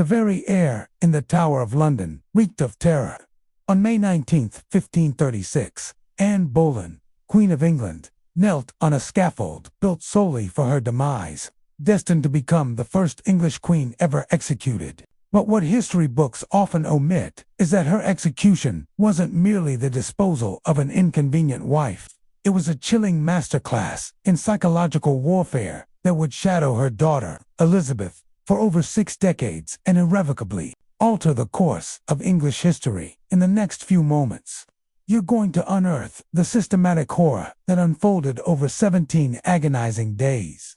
The very air in the Tower of London reeked of terror. On May 19, 1536, Anne Boleyn, Queen of England, knelt on a scaffold built solely for her demise, destined to become the first English queen ever executed. But what history books often omit is that her execution wasn't merely the disposal of an inconvenient wife. It was a chilling masterclass in psychological warfare that would shadow her daughter, Elizabeth, for over 6 decades and irrevocably alter the course of English history. In the next few moments, you're going to unearth the systematic horror that unfolded over 17 agonizing days.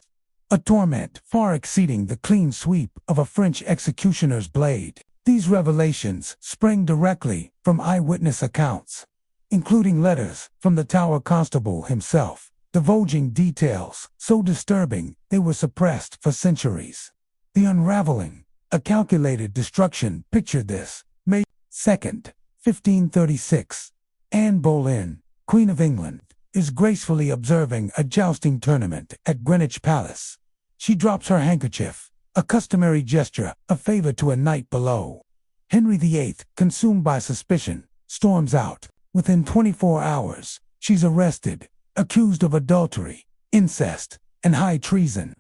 A torment far exceeding the clean sweep of a French executioner's blade. These revelations sprang directly from eyewitness accounts, including letters from the Tower Constable himself, divulging details so disturbing they were suppressed for centuries. The unraveling, a calculated destruction. Picture this. May 2nd, 1536. Anne Boleyn, Queen of England, is gracefully observing a jousting tournament at Greenwich Palace. She drops her handkerchief, a customary gesture of favor to a knight below. Henry VIII, consumed by suspicion, storms out. Within 24 hours, she's arrested, accused of adultery, incest, and high treason.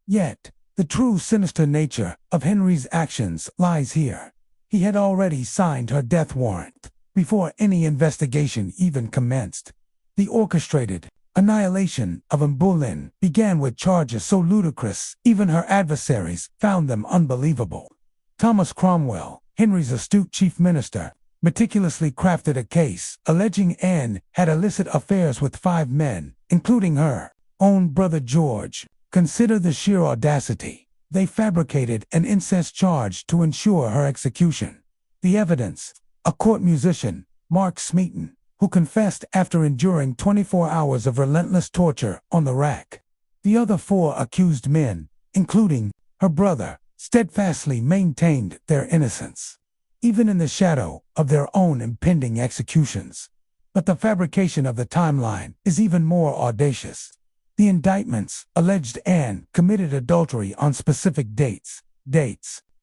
Yet, the true sinister nature of Henry's actions lies here. He had already signed her death warrant before any investigation even commenced. The orchestrated annihilation of Anne Boleyn began with charges so ludicrous even her adversaries found them unbelievable. Thomas Cromwell, Henry's astute chief minister, meticulously crafted a case alleging Anne had illicit affairs with 5 men, including her own brother George. Consider the sheer audacity. They fabricated an incest charge to ensure her execution. The evidence: a court musician, Mark Smeaton, who confessed after enduring 24 hours of relentless torture on the rack. The other 4 accused men, including her brother, steadfastly maintained their innocence, even in the shadow of their own impending executions. But the fabrication of the timeline is even more audacious. The indictments alleged Anne committed adultery on specific dates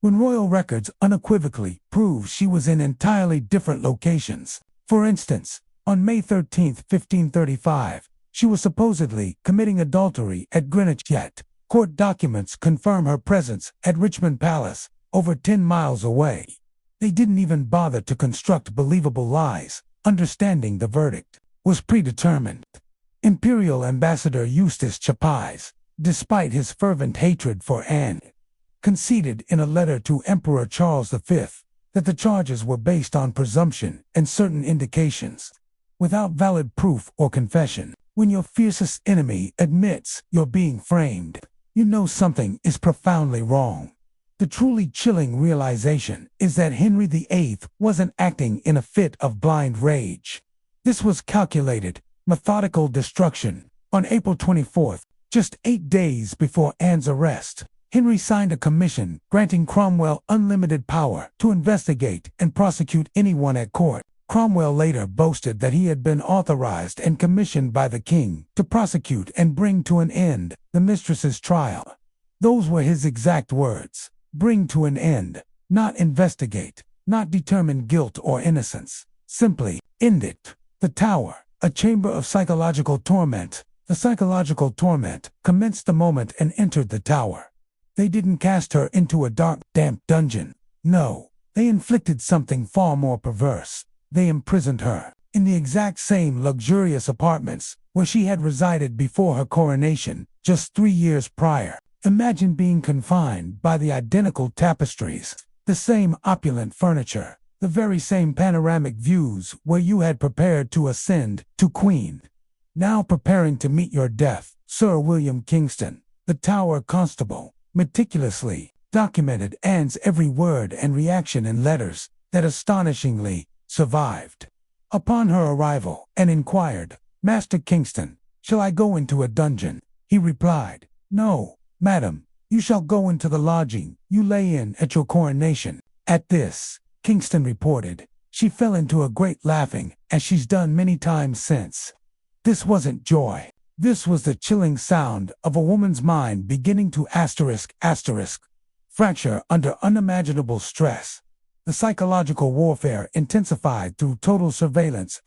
when royal records unequivocally prove she was in entirely different locations. For instance, on May 13, 1535, she was supposedly committing adultery at Greenwich, yet court documents confirm her presence at Richmond Palace, over 10 miles away. They didn't even bother to construct believable lies, understanding the verdict was predetermined. Imperial Ambassador Eustace Chapais, despite his fervent hatred for Anne, conceded in a letter to Emperor Charles V that the charges were based on presumption and certain indications, without valid proof or confession. When your fiercest enemy admits you're being framed, you know something is profoundly wrong. The truly chilling realization is that Henry VIII wasn't acting in a fit of blind rage. This was calculated, methodical destruction. On April 24th, just 8 days before Anne's arrest, Henry signed a commission granting Cromwell unlimited power to investigate and prosecute anyone at court. Cromwell later boasted that he had been authorized and commissioned by the king to prosecute and bring to an end the mistress's trial. Those were his exact words: bring to an end, not investigate, not determine guilt or innocence, simply end it. The Tower, a chamber of psychological torment. The psychological torment commenced the moment Anne entered the Tower. They didn't cast her into a dark, damp dungeon. No, they inflicted something far more perverse. They imprisoned her in the exact same luxurious apartments where she had resided before her coronation just 3 years prior. Imagine being confined by the identical tapestries, the same opulent furniture, the very same panoramic views where you had prepared to ascend to Queen. Now preparing to meet your death, Sir William Kingston, the Tower Constable, meticulously documented Anne's every word and reaction in letters that astonishingly survived. Upon her arrival, Anne inquired, "Master Kingston, shall I go into a dungeon?" He replied, "No, madam, you shall go into the lodging you lay in at your coronation." At this, Kingston reported, she fell into a great laughing, as she's done many times since. This wasn't joy. This was the chilling sound of a woman's mind beginning to ***. fracture under unimaginable stress. The psychological warfare intensified through total surveillance, ***.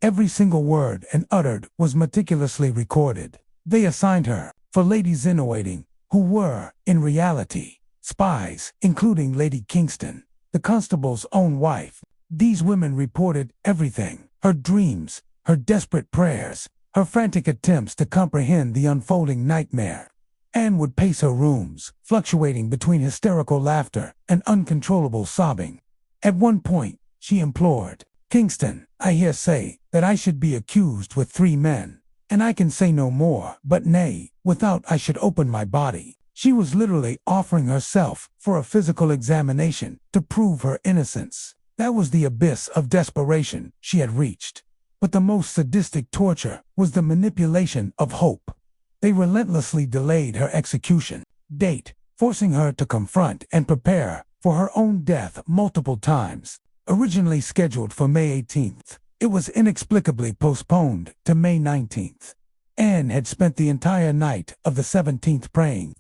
Every single word and uttered was meticulously recorded. They assigned her for ladies in waiting, who were, in reality, spies, including Lady Kingston, the constable's own wife. These women reported everything: her dreams, her desperate prayers, her frantic attempts to comprehend the unfolding nightmare. Anne would pace her rooms, fluctuating between hysterical laughter and uncontrollable sobbing. At one point, she implored, "Kingston, I hear say that I should be accused with 3 men, and I can say no more, but nay, without I should open my body." She was literally offering herself for a physical examination to prove her innocence. That was the abyss of desperation she had reached. But the most sadistic torture was the manipulation of hope. They relentlessly delayed her execution date, forcing her to confront and prepare for her own death multiple times. Originally scheduled for May 18th, it was inexplicably postponed to May 19th. Anne had spent the entire night of the 17th praying,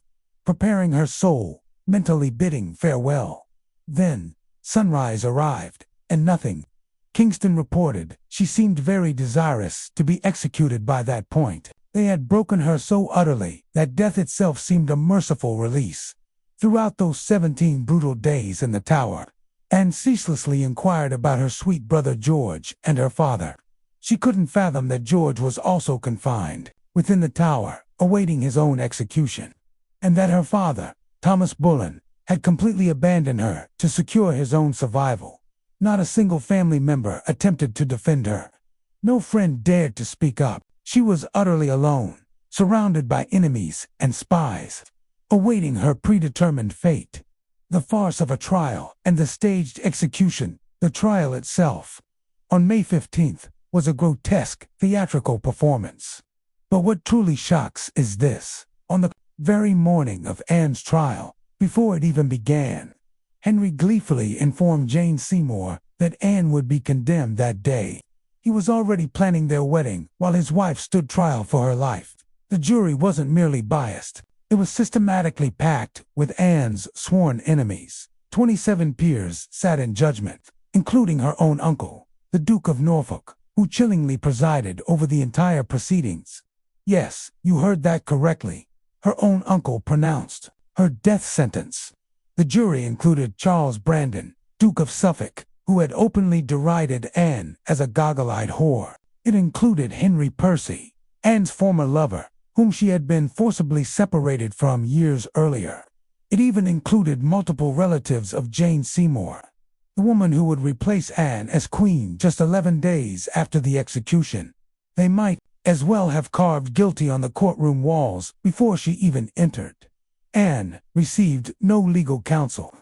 preparing her soul, mentally bidding farewell. Then, sunrise arrived, and nothing. Kingston reported she seemed very desirous to be executed by that point. They had broken her so utterly that death itself seemed a merciful release. Throughout those 17 brutal days in the Tower, Anne ceaselessly inquired about her sweet brother George and her father. She couldn't fathom that George was also confined within the Tower, awaiting his own execution, and that her father, Thomas Boleyn, had completely abandoned her to secure his own survival. Not a single family member attempted to defend her. No friend dared to speak up. She was utterly alone, surrounded by enemies and spies, awaiting her predetermined fate. The farce of a trial and the staged execution, the trial itself, on May 15th, was a grotesque, theatrical performance. But what truly shocks is this: on the very morning of Anne's trial, before it even began, Henry gleefully informed Jane Seymour that Anne would be condemned that day. He was already planning their wedding while his wife stood trial for her life. The jury wasn't merely biased. It was systematically packed with Anne's sworn enemies. 27 peers sat in judgment, including her own uncle, the Duke of Norfolk, who chillingly presided over the entire proceedings. Yes, you heard that correctly. Her own uncle pronounced her death sentence. The jury included Charles Brandon, Duke of Suffolk, who had openly derided Anne as a goggle-eyed whore. It included Henry Percy, Anne's former lover, whom she had been forcibly separated from years earlier. It even included multiple relatives of Jane Seymour, the woman who would replace Anne as queen just 11 days after the execution. They might as well have carved guilty on the courtroom walls before she even entered. Anne received no legal counsel.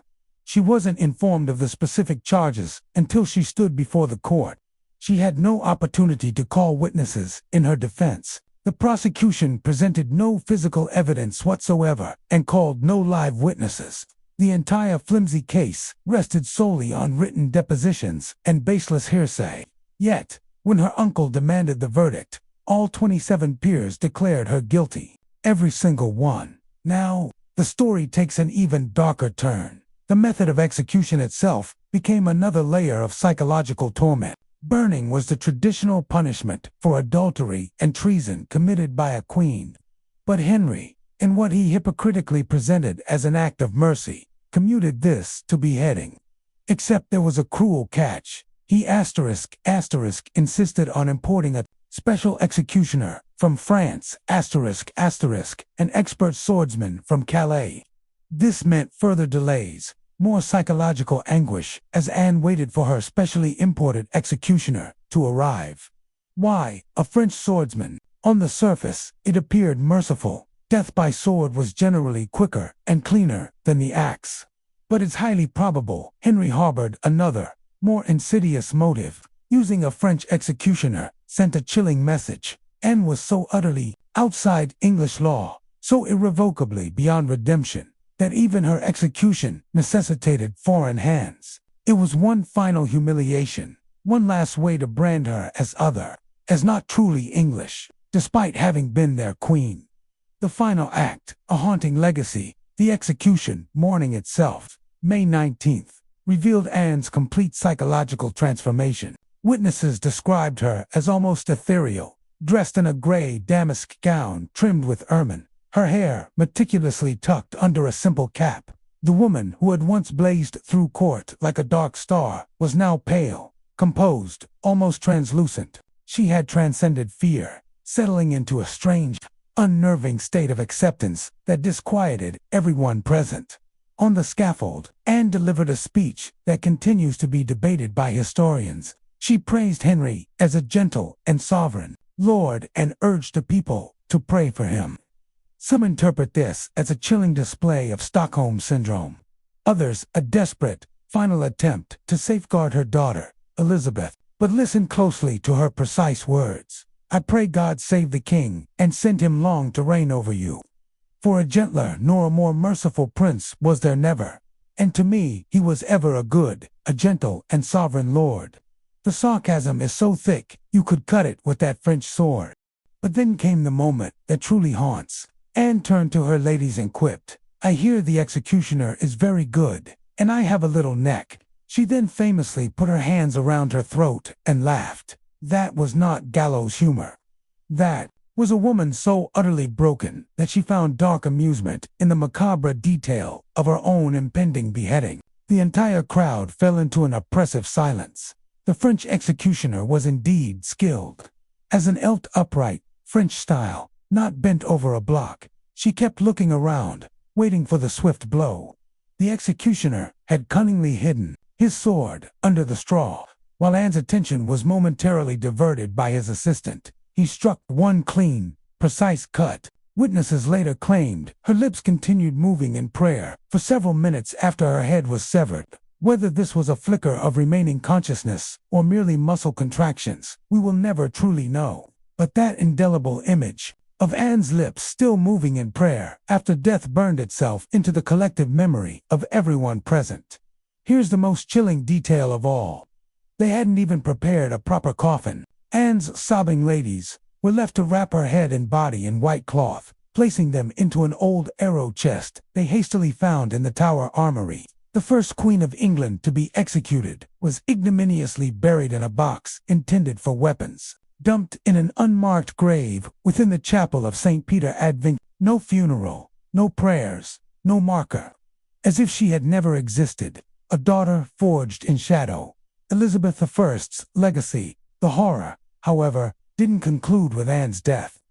She wasn't informed of the specific charges until she stood before the court. She had no opportunity to call witnesses in her defense. The prosecution presented no physical evidence whatsoever and called no live witnesses. The entire flimsy case rested solely on written depositions and baseless hearsay. Yet, when her uncle demanded the verdict, all 27 peers declared her guilty. Every single one. Now, the story takes an even darker turn. The method of execution itself became another layer of psychological torment. Burning was the traditional punishment for adultery and treason committed by a queen. But Henry, in what he hypocritically presented as an act of mercy, commuted this to beheading. Except there was a cruel catch. He insisted on importing a special executioner from France, an expert swordsman from Calais. This meant further delays, more psychological anguish as Anne waited for her specially imported executioner to arrive. Why, a French swordsman? On the surface, it appeared merciful. Death by sword was generally quicker and cleaner than the axe. But it's highly probable Henry harbored another, more insidious motive. Using a French executioner sent a chilling message. Anne was so utterly outside English law, so irrevocably beyond redemption, that even her execution necessitated foreign hands. It was one final humiliation, one last way to brand her as other, as not truly English, despite having been their queen. The final act, a haunting legacy, The execution, morning itself, May 19th, revealed Anne's complete psychological transformation. Witnesses described her as almost ethereal, dressed in a gray damask gown trimmed with ermine, her hair meticulously tucked under a simple cap. The woman who had once blazed through court like a dark star was now pale, composed, almost translucent. She had transcended fear, settling into a strange, unnerving state of acceptance that disquieted everyone present. On the scaffold, Anne delivered a speech that continues to be debated by historians. She praised Henry as a gentle and sovereign lord and urged the people to pray for him. Some interpret this as a chilling display of Stockholm Syndrome. Others, a desperate, final attempt to safeguard her daughter, Elizabeth. But listen closely to her precise words. I pray God save the king and send him long to reign over you. For a gentler nor a more merciful prince was there never, and to me he was ever a good, a gentle and sovereign lord. The sarcasm is so thick you could cut it with that French sword. But then came the moment that truly haunts. Anne turned to her ladies and quipped, I hear the executioner is very good, and I have a little neck. She then famously put her hands around her throat and laughed. That was not gallows humor. That was a woman so utterly broken that she found dark amusement in the macabre detail of her own impending beheading. The entire crowd fell into an oppressive silence. The French executioner was indeed skilled. As an elt upright, French style, not bent over a block, she kept looking around, waiting for the swift blow. The executioner had cunningly hidden his sword under the straw. While Anne's attention was momentarily diverted by his assistant, he struck one clean, precise cut. Witnesses later claimed her lips continued moving in prayer for several minutes after her head was severed. Whether this was a flicker of remaining consciousness or merely muscle contractions, we will never truly know. But that indelible image of Anne's lips still moving in prayer after death burned itself into the collective memory of everyone present. Here's the most chilling detail of all. They hadn't even prepared a proper coffin. Anne's sobbing ladies were left to wrap her head and body in white cloth, placing them into an old arrow chest they hastily found in the Tower Armory. The first Queen of England to be executed was ignominiously buried in a box intended for weapons, dumped in an unmarked grave within the chapel of St. Peter ad Vincula. No funeral, no prayers, no marker. As if she had never existed, a daughter forged in shadow. Elizabeth I's legacy, the horror, however, didn't conclude with Anne's death.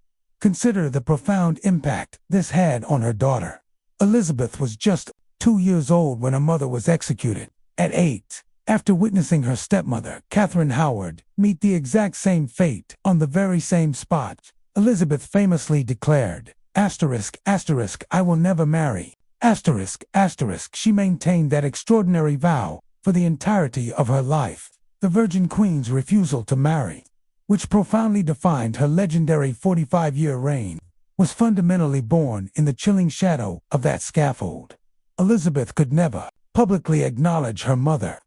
Consider the profound impact this had on her daughter. Elizabeth was just 2 years old when her mother was executed. At 8, after witnessing her stepmother, Catherine Howard, meet the exact same fate on the very same spot, Elizabeth famously declared, asterisk, asterisk, I will never marry. Asterisk, asterisk, she maintained that extraordinary vow for the entirety of her life, the Virgin Queen's refusal to marry, which profoundly defined her legendary 45-year reign, was fundamentally born in the chilling shadow of that scaffold. Elizabeth could never publicly acknowledge her mother.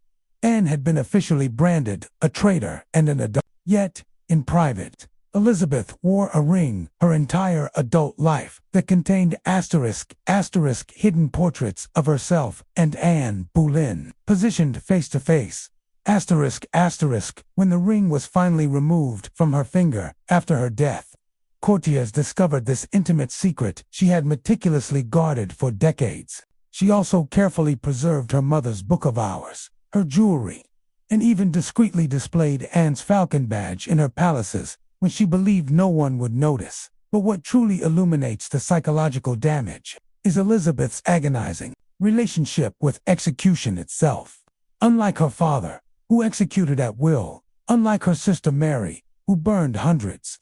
Anne had been officially branded a traitor and an adult. Yet, in private, Elizabeth wore a ring her entire adult life that contained asterisk, asterisk hidden portraits of herself and Anne Boleyn, positioned face to face. Asterisk, asterisk, when the ring was finally removed from her finger after her death, courtiers discovered this intimate secret she had meticulously guarded for decades. She also carefully preserved her mother's book of hours, her jewelry, and even discreetly displayed Anne's falcon badge in her palaces when she believed no one would notice. But what truly illuminates the psychological damage is Elizabeth's agonizing relationship with execution itself. Unlike her father, who executed at will, unlike her sister Mary, who burned hundreds,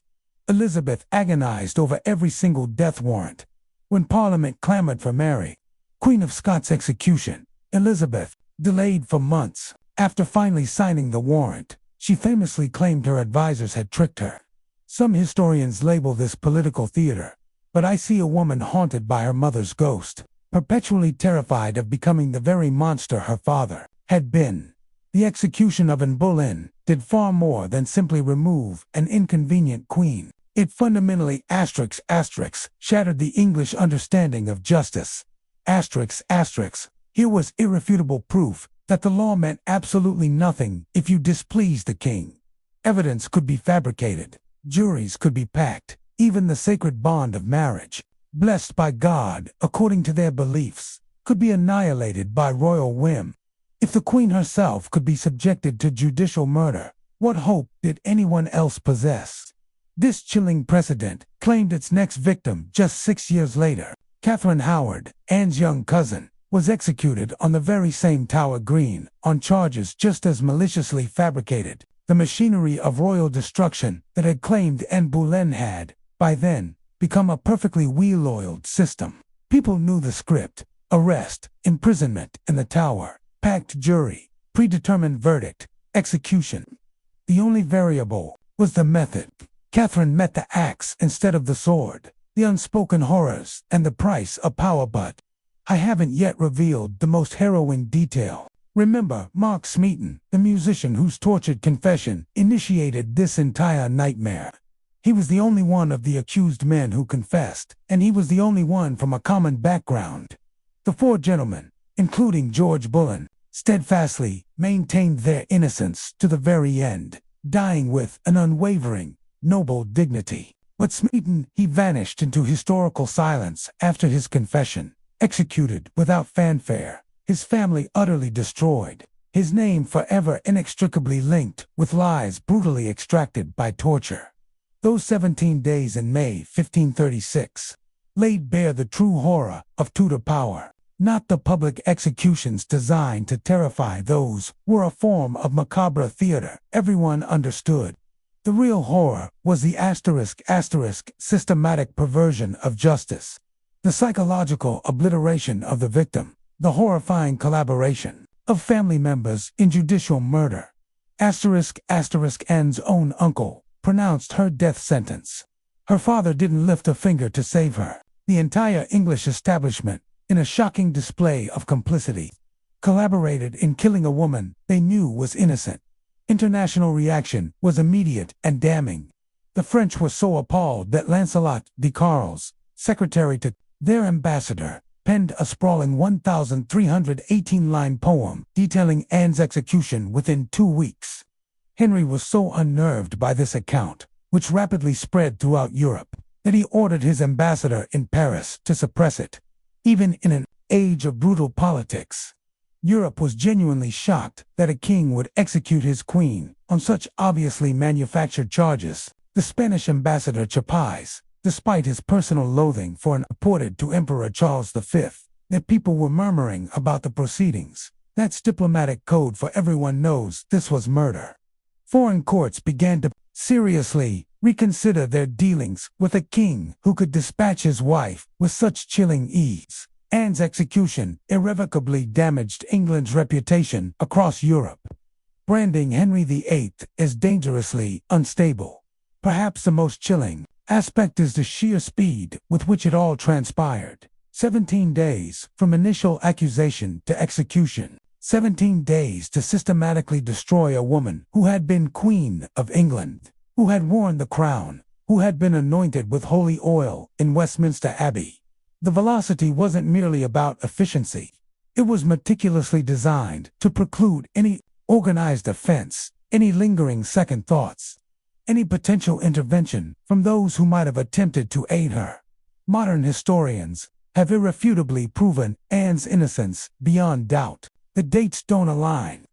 Elizabeth agonized over every single death warrant. When Parliament clamored for Mary, Queen of Scots' execution, Elizabeth delayed for months. After finally signing the warrant, she famously claimed her advisors had tricked her. Some historians label this political theater, but I see a woman haunted by her mother's ghost, perpetually terrified of becoming the very monster her father had been. The execution of Anne Boleyn did far more than simply remove an inconvenient queen. It fundamentally shattered the English understanding of justice. Asterisk, asterisk. Here was irrefutable proof that the law meant absolutely nothing if you displeased the king. Evidence could be fabricated, juries could be packed, even the sacred bond of marriage, blessed by God according to their beliefs, could be annihilated by royal whim. If the queen herself could be subjected to judicial murder, what hope did anyone else possess? This chilling precedent claimed its next victim just 6 years later. Catherine Howard, Anne's young cousin, was executed on the very same Tower Green on charges just as maliciously fabricated. The machinery of royal destruction that had claimed Anne Boleyn had, by then, become a perfectly well-oiled system. People knew the script: arrest, imprisonment in the Tower, packed jury, predetermined verdict, execution. The only variable was the method. Catherine met the axe instead of the sword, the unspoken horrors, and the price of power. But I haven't yet revealed the most harrowing detail. Remember Mark Smeaton, the musician whose tortured confession initiated this entire nightmare. He was the only one of the accused men who confessed, and he was the only one from a common background. The 4 gentlemen, including George Boleyn, steadfastly maintained their innocence to the very end, dying with an unwavering, noble dignity. But Smeaton, he vanished into historical silence after his confession, executed without fanfare, his family utterly destroyed, his name forever inextricably linked with lies brutally extracted by torture. Those 17 days in May 1536 laid bare the true horror of Tudor power. Not the public executions designed to terrify those were a form of macabre theater everyone understood. The real horror was the asterisk systematic perversion of justice, the psychological obliteration of the victim, the horrifying collaboration of family members in judicial murder. Anne's own uncle pronounced her death sentence. Her father didn't lift a finger to save her. The entire English establishment, in a shocking display of complicity, collaborated in killing a woman they knew was innocent. International reaction was immediate and damning. The French were so appalled that Lancelot de Carles, secretary to their ambassador, penned a sprawling 1,318-line poem detailing Anne's execution within 2 weeks. Henry was so unnerved by this account, which rapidly spread throughout Europe, that he ordered his ambassador in Paris to suppress it. Even in an age of brutal politics, Europe was genuinely shocked that a king would execute his queen on such obviously manufactured charges. The Spanish ambassador Chapais, despite his personal loathing for and reported to Emperor Charles V that people were murmuring about the proceedings. That's diplomatic code for everyone knows this was murder. Foreign courts began to seriously reconsider their dealings with a king who could dispatch his wife with such chilling ease. Anne's execution irrevocably damaged England's reputation across Europe, branding Henry VIII as dangerously unstable. Perhaps the most chilling aspect is the sheer speed with which it all transpired. 17 days from initial accusation to execution. 17 days to systematically destroy a woman who had been Queen of England, who had worn the crown, who had been anointed with holy oil in Westminster Abbey. The velocity wasn't merely about efficiency. It was meticulously designed to preclude any organized offense, any lingering second thoughts, any potential intervention from those who might have attempted to aid her. Modern historians have irrefutably proven Anne's innocence beyond doubt. The dates don't align.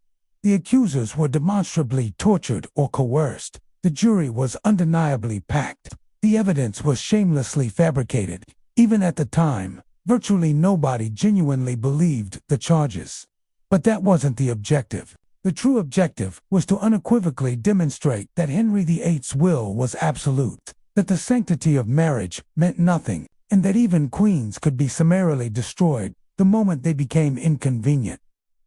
The accusers were demonstrably tortured or coerced. The jury was undeniably packed. The evidence was shamelessly fabricated. Even at the time, virtually nobody genuinely believed the charges. But that wasn't the objective. The true objective was to unequivocally demonstrate that Henry VIII's will was absolute, that the sanctity of marriage meant nothing, and that even queens could be summarily destroyed the moment they became inconvenient.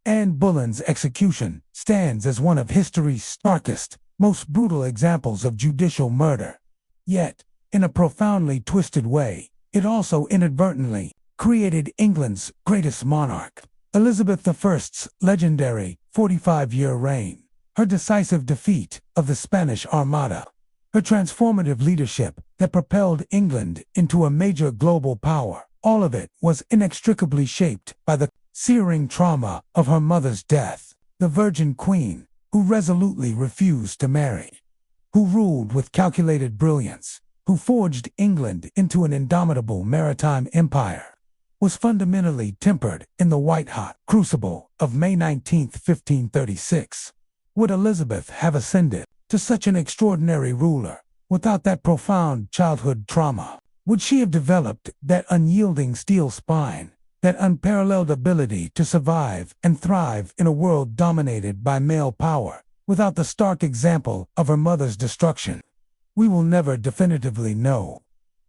Anne Boleyn's execution stands as one of history's starkest, most brutal examples of judicial murder. Yet, in a profoundly twisted way, it also inadvertently created England's greatest monarch. Elizabeth I's legendary 45-year reign, her decisive defeat of the Spanish Armada, her transformative leadership that propelled England into a major global power, All of it was inextricably shaped by the searing trauma of her mother's death. The Virgin Queen, who resolutely refused to marry, who ruled with calculated brilliance, who forged England into an indomitable maritime empire, was fundamentally tempered in the white-hot crucible of May 19, 1536. Would Elizabeth have ascended to such an extraordinary ruler without that profound childhood trauma? Would she have developed that unyielding steel spine, that unparalleled ability to survive and thrive in a world dominated by male power, without the stark example of her mother's destruction? We will never definitively know.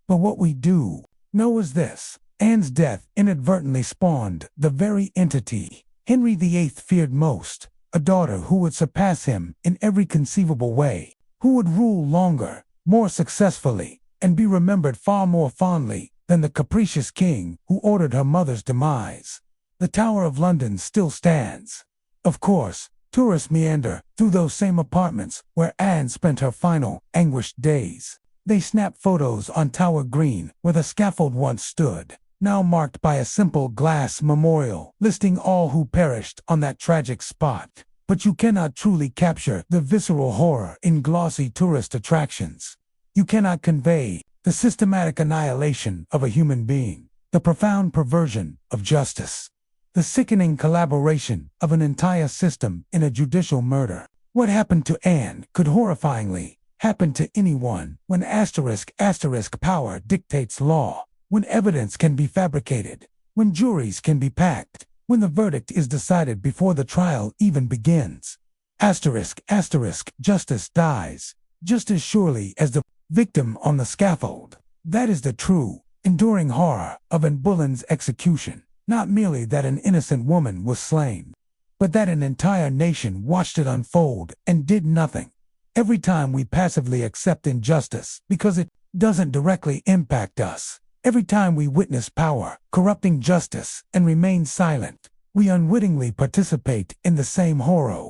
But what we do know is this: Anne's death inadvertently spawned the very entity Henry VIII feared most, a daughter who would surpass him in every conceivable way, who would rule longer, more successfully, and be remembered far more fondly than the capricious king who ordered her mother's demise. The Tower of London still stands. Of course, tourists meander through those same apartments where Anne spent her final, anguished days. They snap photos on Tower Green, where the scaffold once stood, now marked by a simple glass memorial listing all who perished on that tragic spot. But you cannot truly capture the visceral horror in glossy tourist attractions. You cannot convey the systematic annihilation of a human being, the profound perversion of justice, the sickening collaboration of an entire system in a judicial murder. What happened to Anne could horrifyingly happen to anyone when *** power dictates law, when evidence can be fabricated, when juries can be packed, when the verdict is decided before the trial even begins. ***, justice dies, just as surely as the victim on the scaffold. That is the true, enduring horror of Anne Boleyn's execution. Not merely that an innocent woman was slain, but that an entire nation watched it unfold and did nothing. Every time we passively accept injustice because it doesn't directly impact us, every time we witness power corrupting justice and remain silent, we unwittingly participate in the same horror.